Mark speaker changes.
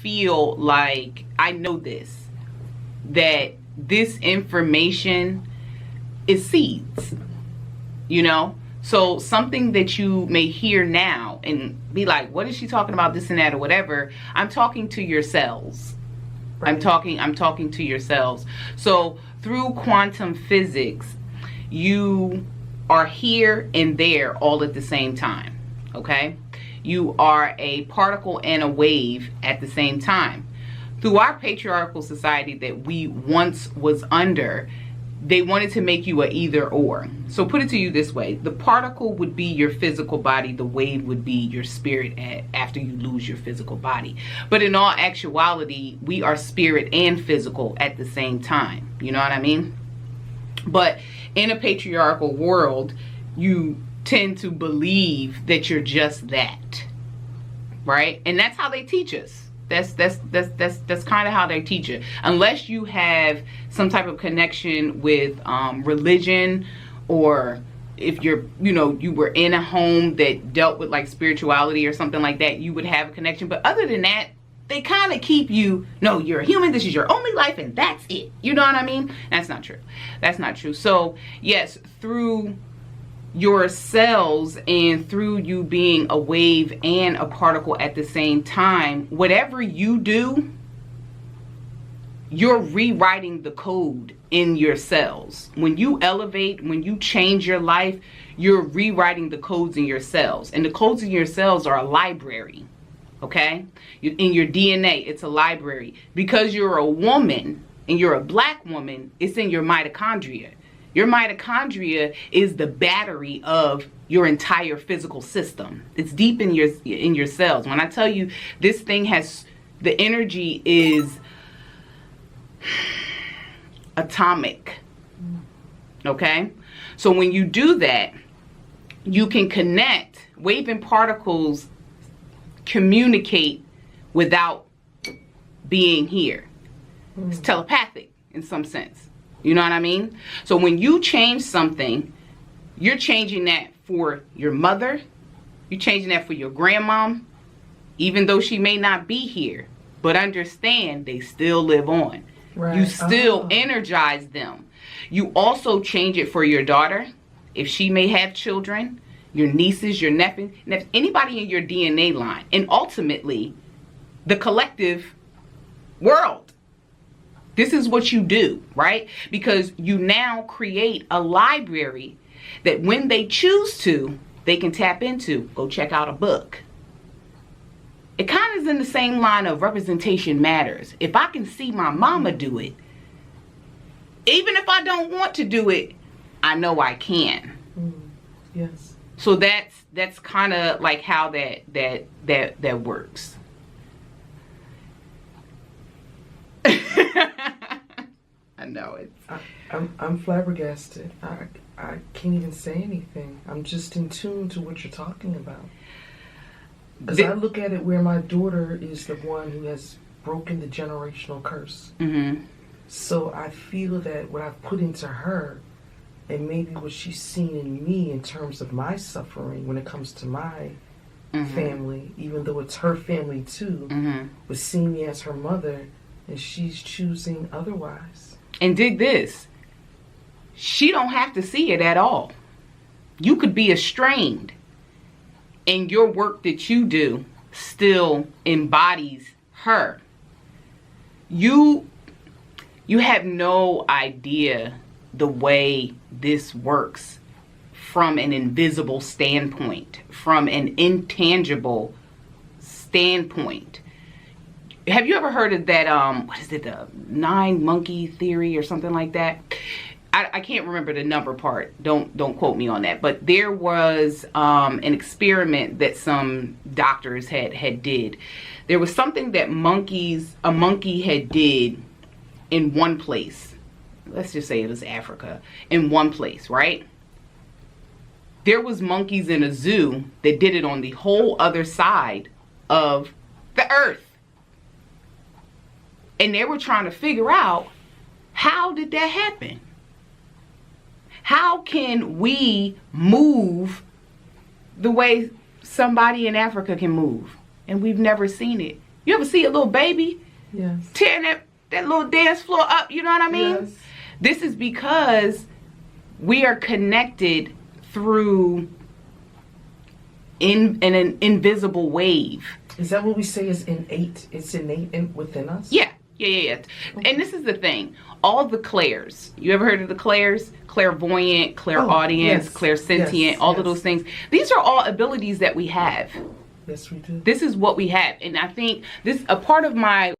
Speaker 1: feel like I know this, that this information is seeds, you know? So something that you may hear now and be like, what is she talking about, this and that or whatever? I'm talking to your cells. Right. I'm talking to your cells. So through quantum physics, you are here and there all at the same time, okay? You are a particle and a wave at the same time. Through our patriarchal society that we once was under, they wanted to make you a either or. So put it to you this way. The particle would be your physical body. The wave would be your spirit after you lose your physical body. But in all actuality, we are spirit and physical at the same time. You know what I mean? But in a patriarchal world, you tend to believe that you're just that. Right? And that's how they teach us. That's kind of how they teach it. Unless you have some type of connection with religion, or if you're, you know, you were in a home that dealt with like spirituality or something like that, you would have a connection. But other than that, they kind of keep you, no, you're a human, this is your only life and that's it. You know what I mean? That's not true. That's not true. So yes, through your cells and through you being a wave and a particle at the same time, whatever you do, you're rewriting the code in your cells. When you elevate, when you change your life, you're rewriting the codes in your cells. And the codes in your cells are a library, okay? In your DNA, it's a library. Because you're a woman and you're a black woman, it's in your mitochondria. Your mitochondria is the battery of your entire physical system. It's deep in your cells. When I tell you this thing has, the energy is atomic. Okay? So when you do that, you can connect. Wave and particles communicate without being here. It's telepathic in some sense. You know what I mean? So when you change something, you're changing that for your mother. You're changing that for your grandmom, even though she may not be here. But understand, they still live on. Right. You still energize them. You also change it for your daughter, if she may have children, your nieces, your nephews, anybody in your DNA line. And ultimately, the collective world. This is what you do, right? Because you now create a library that when they choose to, they can tap into. Go check out a book. It kind of is in the same line of representation matters. If I can see my mama do it, even if I don't want to do it, I know I can.
Speaker 2: Yes.
Speaker 1: So that's kind of like how that works. I know it.
Speaker 2: I'm flabbergasted. I can't even say anything. I'm just in tune to what you're talking about. Because I look at it where my daughter is the one who has broken the generational curse. Mm-hmm. So I feel that what I've put into her, and maybe what she's seen in me in terms of my suffering when it comes to my family, even though it's her family too, but seeing me as her mother, and she's choosing otherwise.
Speaker 1: And dig this. She don't have to see it at all. You could be estranged, and your work that you do still embodies her. You have no idea the way this works from an invisible standpoint, from an intangible standpoint. Have you ever heard of that, what is it, the 9 monkey theory or something like that? I can't remember the number part. Don't quote me on that. But there was an experiment that some doctors had did. There was something that a monkey had did in one place. Let's just say it was Africa. In one place, right? There was monkeys in a zoo that did it on the whole other side of the earth. And they were trying to figure out, how did that happen? How can we move the way somebody in Africa can move? And we've never seen it. You ever see a little baby
Speaker 2: Yes.
Speaker 1: tearing that little dance floor up? You know what I mean?
Speaker 2: Yes.
Speaker 1: This is because we are connected through an invisible wave.
Speaker 2: Is that what we say is innate? It's innate within us?
Speaker 1: Yeah. Okay. And this is the thing. All the clairs. You ever heard of the clairs? Clairvoyant, clairaudience,
Speaker 2: yes.
Speaker 1: clairsentient,
Speaker 2: Yes.
Speaker 1: all of those things. These are all abilities that we have.
Speaker 2: Yes, we do.
Speaker 1: This is what we have. And I think a part of my